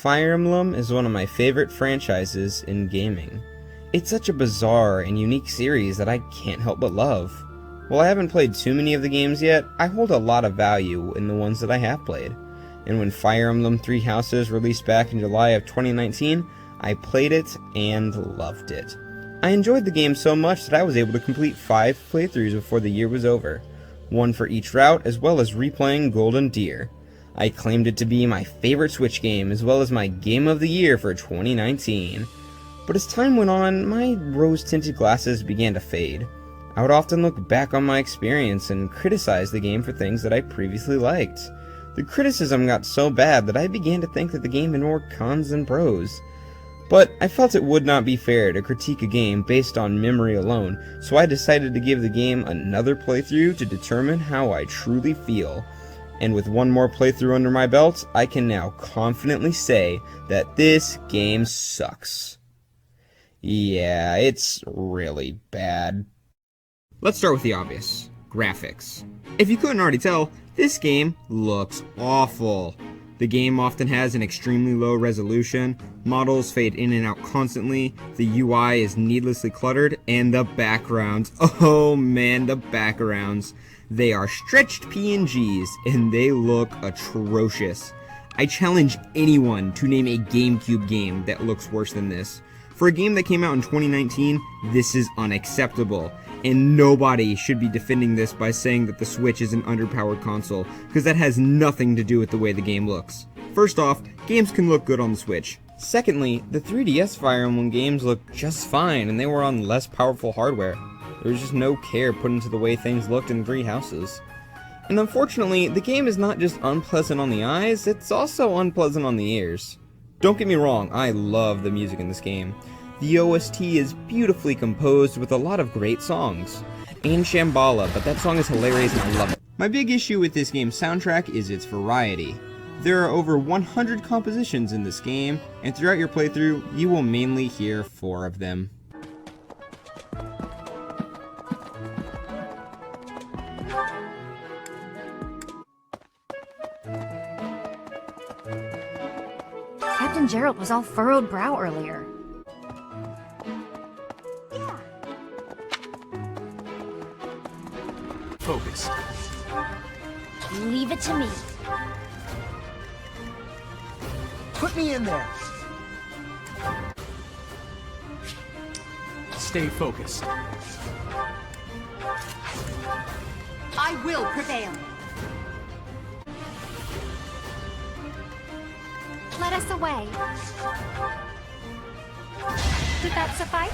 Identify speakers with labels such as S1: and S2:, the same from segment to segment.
S1: Fire Emblem is one of my favorite franchises in gaming. It's such a bizarre and unique series that I can't help but love. While I haven't played too many of the games yet, I hold a lot of value in the ones that I have played. And when Fire Emblem Three Houses released back in July of 2019, I played it and loved it. I enjoyed the game so much that I was able to complete 5 playthroughs before the year was over, one for each route as well as replaying Golden Deer. I claimed it to be my favorite Switch game as well as my Game of the Year for 2019. But as time went on, my rose-tinted glasses began to fade. I would often look back on my experience and criticize the game for things that I previously liked. The criticism got so bad that I began to think that the game had more cons than pros. But I felt it would not be fair to critique a game based on memory alone, so I decided to give the game another playthrough to determine how I truly feel. And with one more playthrough under my belt, I can now confidently say that this game sucks. Yeah, it's really bad. Let's start with the obvious. Graphics. If you couldn't already tell, this game looks awful. The game often has an extremely low resolution, models fade in and out constantly, the UI is needlessly cluttered, and the backgrounds, oh man, the backgrounds. They are stretched PNGs, and they look atrocious. I challenge anyone to name a GameCube game that looks worse than this. For a game that came out in 2019, this is unacceptable. And nobody should be defending this by saying that the Switch is an underpowered console, because that has nothing to do with the way the game looks. First off, games can look good on the Switch. Secondly, the 3DS Fire Emblem games look just fine, and they were on less powerful hardware. There was just no care put into the way things looked in Three Houses. And unfortunately, the game is not just unpleasant on the eyes, it's also unpleasant on the ears. Don't get me wrong, I love the music in this game. The OST is beautifully composed with a lot of great songs. And Shambhala, but that song is hilarious and I love it. My big issue with this game's soundtrack is its variety. There are over 100 compositions in this game, and throughout your playthrough, you will mainly hear 4 of them.
S2: Captain Gerald was all furrowed brow earlier.
S3: Focus.
S2: Leave it to me.
S3: Put me in there. Stay focused.
S4: I will prevail.
S2: Let us away. Did that suffice?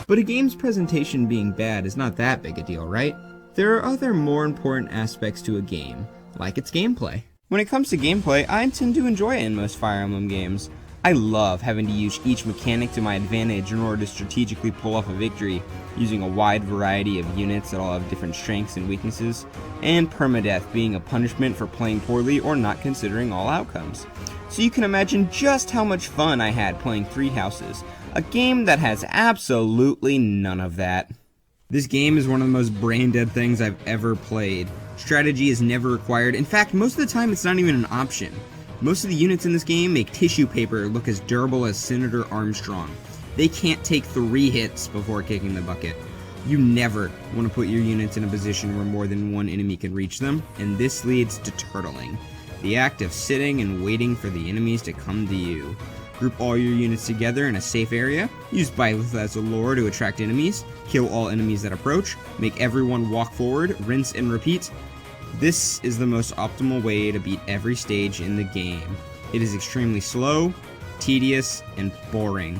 S1: But a game's presentation being bad is not that big a deal, right? There are other more important aspects to a game, like its gameplay. When it comes to gameplay, I tend to enjoy it in most Fire Emblem games. I love having to use each mechanic to my advantage in order to strategically pull off a victory, using a wide variety of units that all have different strengths and weaknesses, and permadeath being a punishment for playing poorly or not considering all outcomes. So you can imagine just how much fun I had playing Three Houses, a game that has absolutely none of that. This game is one of the most brain-dead things I've ever played. Strategy is never required. In fact, most of the time it's not even an option. Most of the units in this game make tissue paper look as durable as Senator Armstrong. They can't take 3 hits before kicking the bucket. You never want to put your units in a position where more than one enemy can reach them, and this leads to turtling, the act of sitting and waiting for the enemies to come to you. Group all your units together in a safe area, use Byleth as a lure to attract enemies, kill all enemies that approach, make everyone walk forward, rinse and repeat. This is the most optimal way to beat every stage in the game. It is extremely slow, tedious, and boring.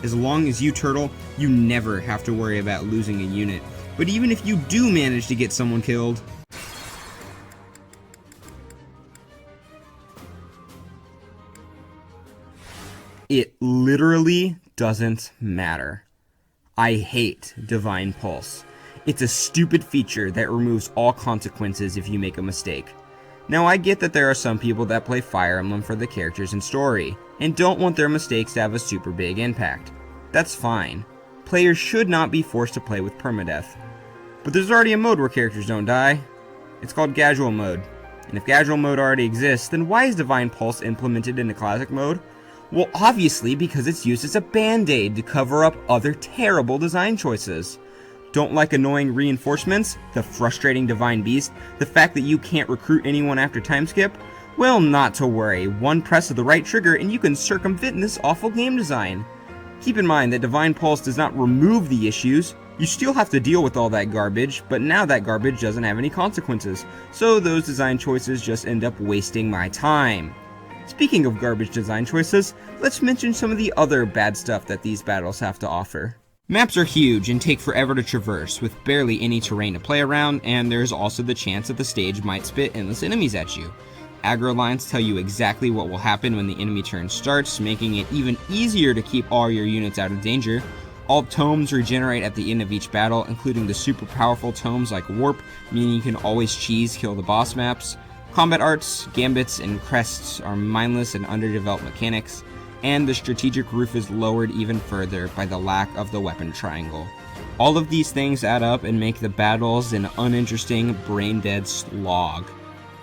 S1: As long as you turtle, you never have to worry about losing a unit. But even if you do manage to get someone killed, it literally doesn't matter. I hate Divine Pulse. It's a stupid feature that removes all consequences if you make a mistake. Now I get that there are some people that play Fire Emblem for the characters and story, and don't want their mistakes to have a super big impact. That's fine. Players should not be forced to play with permadeath. But there's already a mode where characters don't die. It's called Casual Mode. And if casual mode already exists, then why is Divine Pulse implemented into classic mode? Well, obviously because it's used as a band-aid to cover up other terrible design choices. Don't like annoying reinforcements, the frustrating Divine Beast, the fact that you can't recruit anyone after time skip? Well, not to worry, one press of the right trigger and you can circumvent this awful game design. Keep in mind that Divine Pulse does not remove the issues. You still have to deal with all that garbage, but now that garbage doesn't have any consequences, so those design choices just end up wasting my time. Speaking of garbage design choices, let's mention some of the other bad stuff that these battles have to offer. Maps are huge and take forever to traverse, with barely any terrain to play around, and there's also the chance that the stage might spit endless enemies at you. Aggro lines tell you exactly what will happen when the enemy turn starts, making it even easier to keep all your units out of danger. All tomes regenerate at the end of each battle, including the super powerful tomes like Warp, meaning you can always cheese kill the boss maps. Combat arts, gambits, and crests are mindless and underdeveloped mechanics, and the strategic roof is lowered even further by the lack of the weapon triangle. All of these things add up and make the battles an uninteresting, brain-dead slog.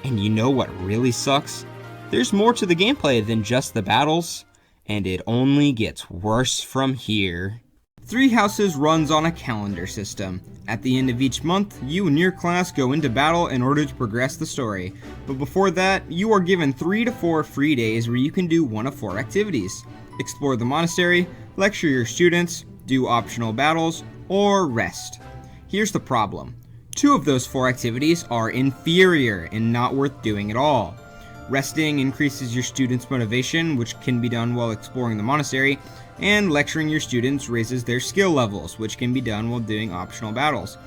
S1: And you know what really sucks? There's more to the gameplay than just the battles, and it only gets worse from here. Three Houses runs on a calendar system. At the end of each month, you and your class go into battle in order to progress the story. But before that, you are given 3 to 4 free days where you can do one of 4 activities. Explore the monastery, lecture your students, do optional battles, or rest. Here's the problem. 2 of those 4 activities are inferior and not worth doing at all. Resting increases your students' motivation, which can be done while exploring the monastery, and lecturing your students raises their skill levels, which can be done while doing optional battles.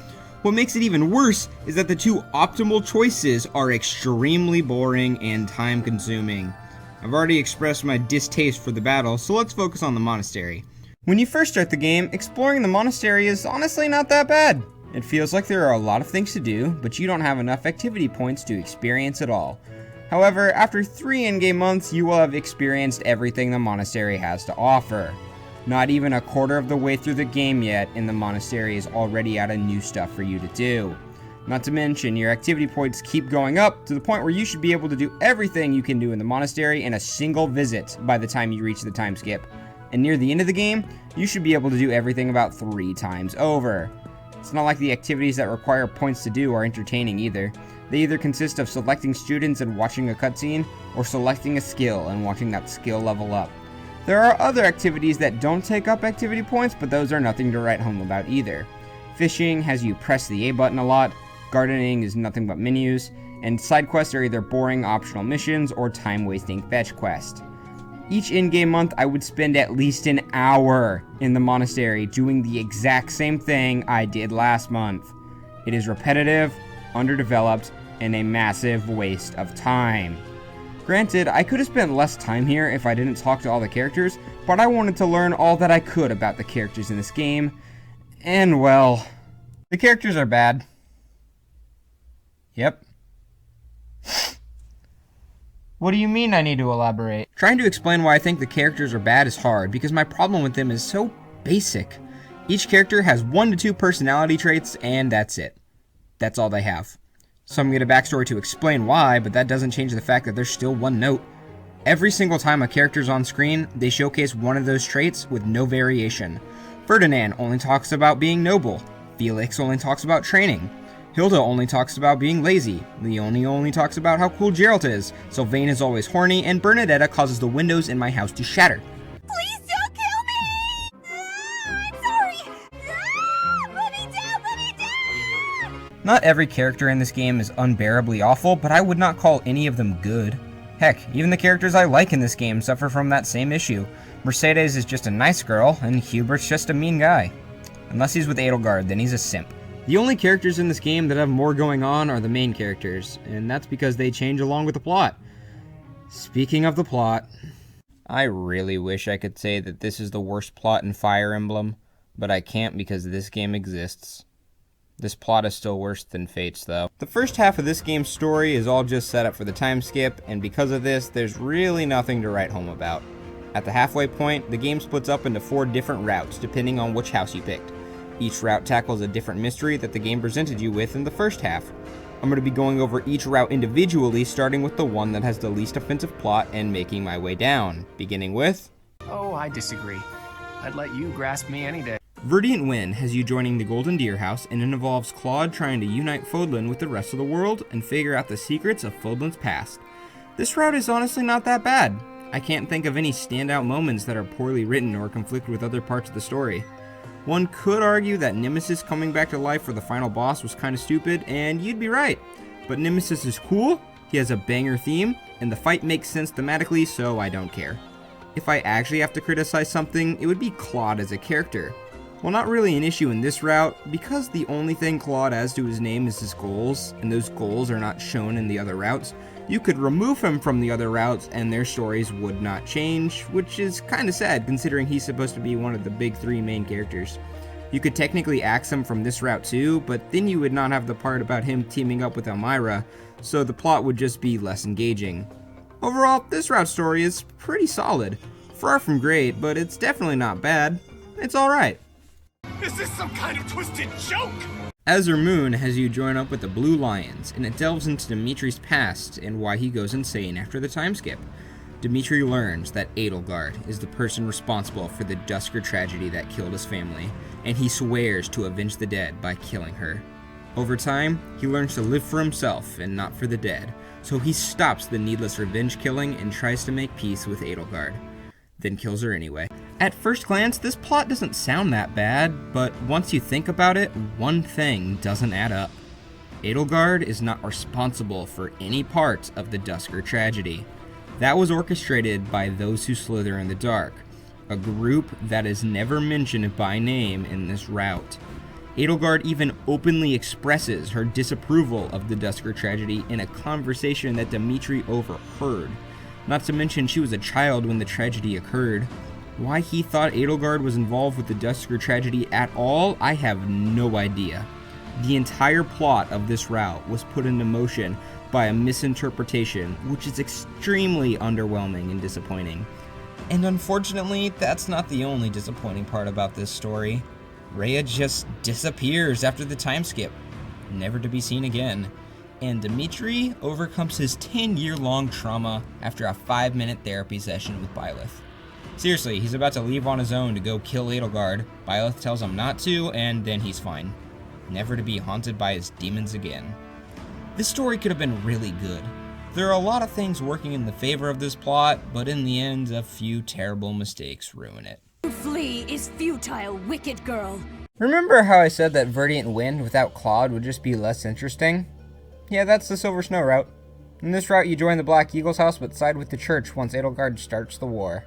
S1: What makes it even worse is that the 2 optimal choices are extremely boring and time-consuming. I've already expressed my distaste for the battle, so let's focus on the monastery. When you first start the game, exploring the monastery is honestly not that bad. It feels like there are a lot of things to do, but you don't have enough activity points to experience it all. However, after 3 in-game months, you will have experienced everything the monastery has to offer. Not even a quarter of the way through the game yet, and the monastery is already out of new stuff for you to do. Not to mention, your activity points keep going up to the point where you should be able to do everything you can do in the monastery in a single visit by the time you reach the time skip. And near the end of the game, you should be able to do everything about 3 times over. It's not like the activities that require points to do are entertaining either. They either consist of selecting students and watching a cutscene, or selecting a skill and watching that skill level up. There are other activities that don't take up activity points, but those are nothing to write home about either. Fishing has you press the A button a lot, gardening is nothing but menus, and side quests are either boring optional missions or time-wasting fetch quests. Each in-game month, I would spend at least an hour in the monastery doing the exact same thing I did last month. It is repetitive, underdeveloped, and a massive waste of time. Granted, I could have spent less time here if I didn't talk to all the characters, but I wanted to learn all that I could about the characters in this game, and well, the characters are bad. Yep. What do you mean I need to elaborate? Trying to explain why I think the characters are bad is hard, because my problem with them is so basic. Each character has 1 to 2 personality traits, and that's it. That's all they have. Some get a backstory to explain why, but that doesn't change the fact that there's still one note. Every single time a character's on screen, they showcase one of those traits with no variation. Ferdinand only talks about being noble. Felix only talks about training. Hilda only talks about being lazy. Leonie only talks about how cool Geralt is. Sylvain is always horny, and Bernadetta causes the windows in my house to shatter.
S2: Please don't kill me! I'm sorry! Put me down! Put me down!
S1: Not every character in this game is unbearably awful, but I would not call any of them good. Heck, even the characters I like in this game suffer from that same issue. Mercedes is just a nice girl, and Hubert's just a mean guy. Unless he's with Edelgard, then he's a simp. The only characters in this game that have more going on are the main characters, and that's because they change along with the plot. Speaking of the plot, I really wish I could say that this is the worst plot in Fire Emblem, but I can't because this game exists. This plot is still worse than Fate's, though. The first half of this game's story is all just set up for the time skip, and because of this, there's really nothing to write home about. At the halfway point, the game splits up into 4 different routes, depending on which house you picked. Each route tackles a different mystery that the game presented you with in the first half. I'm going to be going over each route individually, starting with the one that has the least offensive plot and making my way down, beginning with...
S3: Oh, I disagree. I'd let you grasp me any day.
S1: Verdient Wind has you joining the Golden Deer House, and it involves Claude trying to unite Fodlan with the rest of the world and figure out the secrets of Fodlan's past. This route is honestly not that bad. I can't think of any standout moments that are poorly written or conflict with other parts of the story. One could argue that Nemesis coming back to life for the final boss was kinda stupid, and you'd be right. But Nemesis is cool, he has a banger theme, and the fight makes sense thematically, so I don't care. If I actually have to criticize something, it would be Claude as a character. Well, not really an issue in this route, because the only thing Claude adds to his name is his goals, and those goals are not shown in the other routes. You could remove him from the other routes and their stories would not change, which is kinda sad considering he's supposed to be one of the big three main characters. You could technically axe him from this route too, but then you would not have the part about him teaming up with Elmira, so the plot would just be less engaging. Overall, this route story is pretty solid. Far from great, but it's definitely not bad. It's alright.
S3: Is this some kind of twisted joke?
S1: Azure Moon has you join up with the Blue Lions, and it delves into Dimitri's past and why he goes insane after the time skip. Dimitri learns that Edelgard is the person responsible for the Dusker tragedy that killed his family, and he swears to avenge the dead by killing her. Over time, he learns to live for himself and not for the dead, so he stops the needless revenge killing and tries to make peace with Edelgard, then kills her anyway. At first glance, this plot doesn't sound that bad, but once you think about it, one thing doesn't add up. Edelgard is not responsible for any part of the Dusker tragedy. That was orchestrated by those who slither in the dark, a group that is never mentioned by name in this route. Edelgard even openly expresses her disapproval of the Dusker tragedy in a conversation that Dimitri overheard. Not to mention she was a child when the tragedy occurred. Why he thought Edelgard was involved with the Dusker tragedy at all, I have no idea. The entire plot of this route was put into motion by a misinterpretation, which is extremely underwhelming and disappointing. And unfortunately, that's not the only disappointing part about this story. Rhea just disappears after the time skip, never to be seen again. And Dimitri overcomes his 10-year-long trauma after a 5-minute therapy session with Byleth. Seriously, he's about to leave on his own to go kill Edelgard. Byleth tells him not to, and then he's fine. Never to be haunted by his demons again. This story could have been really good. There are a lot of things working in the favor of this plot, but in the end, a few terrible mistakes ruin it.
S2: To flee is futile, wicked girl.
S1: Remember how I said that Verdient Wind without Claude would just be less interesting? Yeah, that's the Silver Snow route. In this route, you join the Black Eagle's house but side with the church once Edelgard starts the war.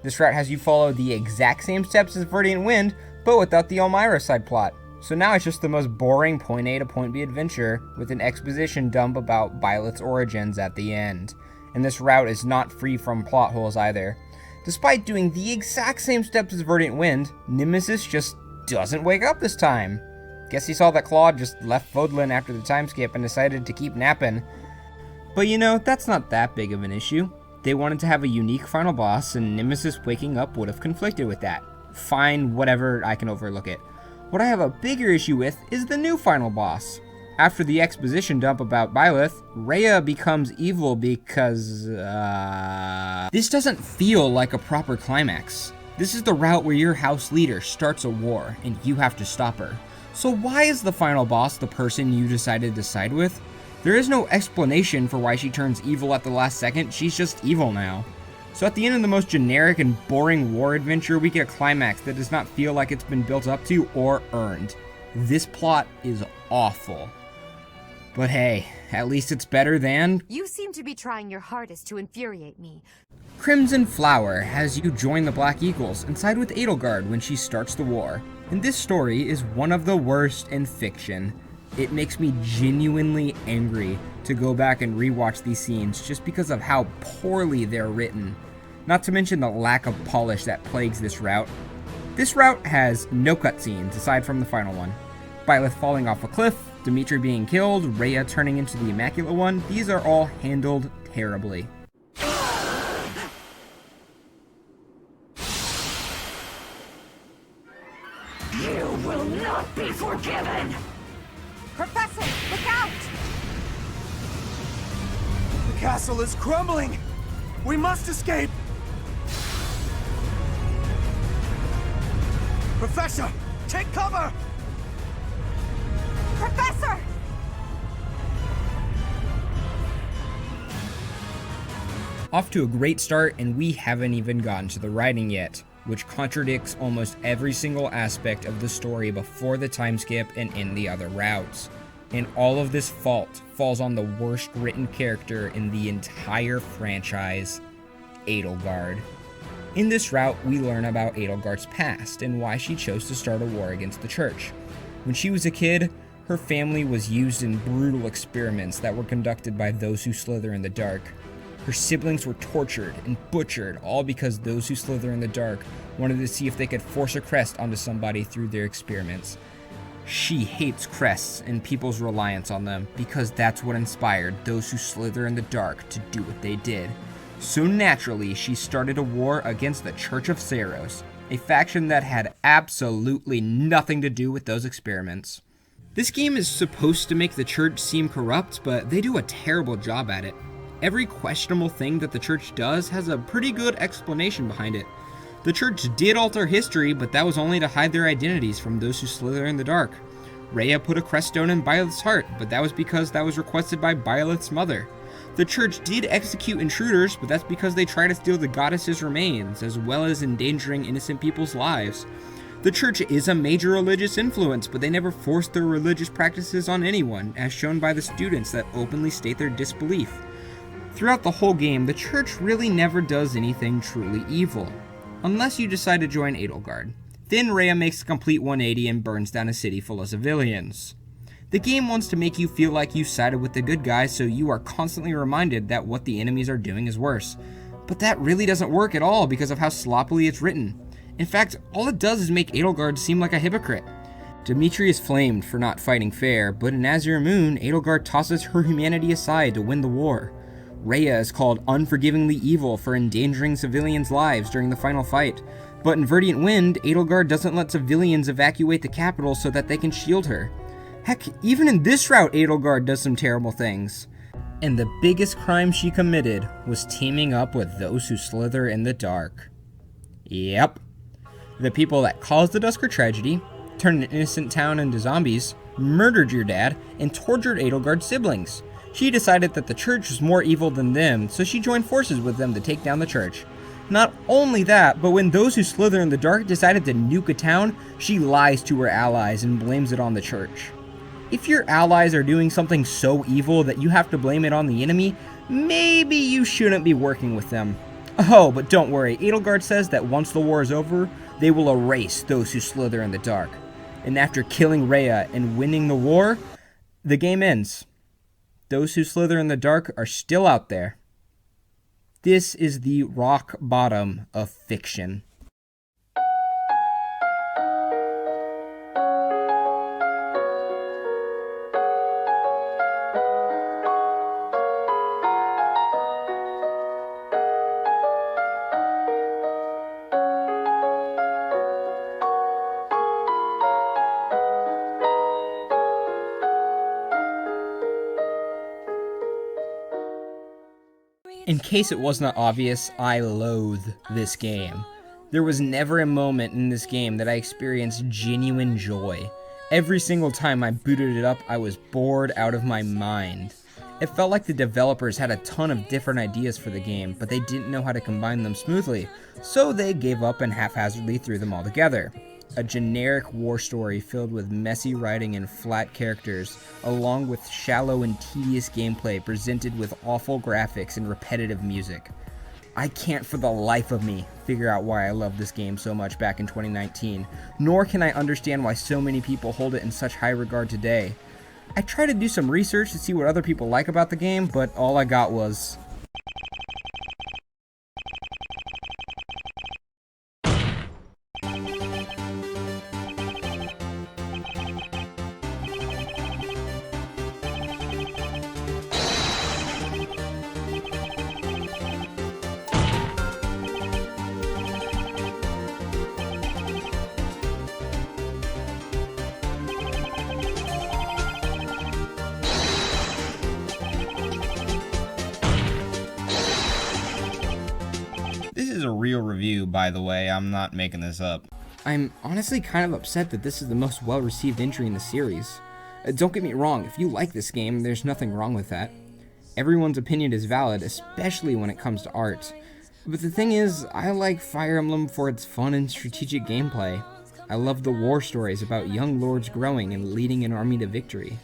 S1: This route has you follow the exact same steps as Verdient Wind, but without the Elmira side plot. So now it's just the most boring point A to point B adventure with an exposition dump about Byleth's origins at the end. And this route is not free from plot holes either. Despite doing the exact same steps as Verdient Wind, Nemesis just doesn't wake up this time. Guess he saw that Claude just left Fodlan after the time skip and decided to keep napping. But you know, that's not that big of an issue. They wanted to have a unique final boss, and Nemesis waking up would have conflicted with that. Fine, whatever, I can overlook it. What I have a bigger issue with is the new final boss. After the exposition dump about Byleth, Rhea becomes evil because, This doesn't feel like a proper climax. This is the route where your house leader starts a war, and you have to stop her. So why is the final boss the person you decided to side with? There is no explanation for why she turns evil at the last second, she's just evil now. So at the end of the most generic and boring war adventure, we get a climax that does not feel like it's been built up to or earned. This plot is awful. But hey, at least it's better than...
S4: You seem to be trying your hardest to infuriate me.
S1: Crimson Flower has you join the Black Eagles and side with Edelgard when she starts the war. And this story is one of the worst in fiction. It makes me genuinely angry to go back and rewatch these scenes just because of how poorly they're written. Not to mention the lack of polish that plagues this route. This route has no cutscenes aside from the final one. Byleth falling off a cliff, Dimitri being killed, Rhea turning into the Immaculate One, these are all handled terribly.
S2: You will not be forgiven!
S4: Professor, look out!
S5: castle is crumbling! We must escape! Professor, take cover!
S2: Professor!
S6: Off to a great start, and we haven't even gotten to the writing yet, which contradicts almost every single aspect of the story before the time skip and in the other routes. And all of this fault falls on the worst written character in the entire franchise, Edelgard. In this route, we learn about Edelgard's past and why she chose to start a war against the church. When she was a kid, her family was used in brutal experiments that were conducted by those who slither in the dark. Her siblings were tortured and butchered, all because those who slither in the dark wanted to see if they could force a crest onto somebody through their experiments. She hates crests and people's reliance on them because that's what inspired those who slither in the dark to do what they did. So naturally, she started a war against the Church of Seiros, a faction that had absolutely nothing to do with those experiments. This game is supposed to make the church seem corrupt, but they do a terrible job at it. Every questionable thing that the church does has a pretty good explanation behind it. The church did alter history, but that was only to hide their identities from those who slither in the dark. Rhea put a crest stone in Byleth's heart, but that was because that was requested by Byleth's mother. The church did execute intruders, but that's because they tried to steal the goddess's remains, as well as endangering innocent people's lives. The church is a major religious influence, but they never forced their religious practices on anyone, as shown by the students that openly state their disbelief. Throughout the whole game, the church really never does anything truly evil. Unless you decide to join Edelgard. Then Rhea makes a complete 180 and burns down a city full of civilians. The game wants to make you feel like you sided with the good guys, so you are constantly reminded that what the enemies are doing is worse. But that really doesn't work at all because of how sloppily it's written. In fact, all it does is make Edelgard seem like a hypocrite. Dimitri is flamed for not fighting fair, but in Azure Moon, Edelgard tosses her humanity aside to win the war. Rhea is called unforgivingly evil for endangering civilians' lives during the final fight, but in Verdant Wind, Edelgard doesn't let civilians evacuate the capital so that they can shield her. Heck, even in this route, Edelgard does some terrible things. And the biggest crime she committed was teaming up with those who slither in the dark. Yep. The people that caused the Dusker tragedy, turned an innocent town into zombies, murdered your dad, and tortured Edelgard's siblings. She decided that the church was more evil than them, so she joined forces with them to take down the church. Not only that, but when those who slither in the dark decided to nuke a town, she lies to her allies and blames it on the church. If your allies are doing something so evil that you have to blame it on the enemy, maybe you shouldn't be working with them. Oh, but don't worry, Edelgard says that once the war is over, they will erase those who slither in the dark. And after killing Rhea and winning the war, the game ends. Those who slither in the dark are still out there. This is the rock bottom of fiction. In case it was not obvious, I loathe this game. There was never a moment in this game that I experienced genuine joy. Every single time I booted it up, I was bored out of my mind. It felt like the developers had a ton of different ideas for the game, but they didn't know how to combine them smoothly, so they gave up and haphazardly threw them all together. A generic war story filled with messy writing and flat characters, along with shallow and tedious gameplay presented with awful graphics and repetitive music. I can't for the life of me figure out why I loved this game so much back in 2019, nor can I understand why so many people hold it in such high regard today. I tried to do some research to see what other people like about the game, but all I got was
S7: too, by the way. I'm not making this up.
S6: I'm honestly kind of upset that this is the most well-received entry in the series. Don't get me wrong, if you like this game, there's nothing wrong with that. Everyone's opinion is valid, especially when it comes to art. But the thing is, I like Fire Emblem for its fun and strategic gameplay. I love the war stories about young lords growing and leading an army to victory.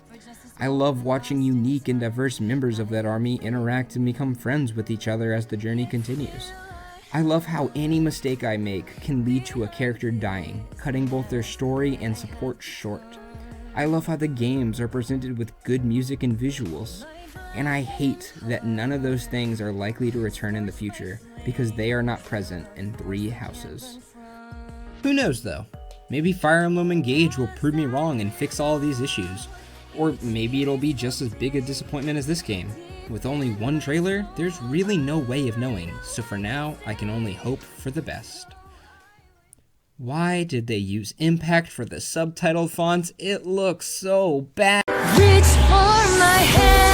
S6: I love watching unique and diverse members of that army interact and become friends with each other as the journey continues. I love how any mistake I make can lead to a character dying, cutting both their story and support short. I love how the games are presented with good music and visuals. And I hate that none of those things are likely to return in the future, because they are not present in 3 houses. Who knows though? Maybe Fire Emblem Engage will prove me wrong and fix all of these issues. Or maybe it'll be just as big a disappointment as this game. With only one trailer, there's really no way of knowing, so for now, I can only hope for the best. Why did they use Impact for the subtitle fonts? It looks so bad.
S2: Reach for my hand.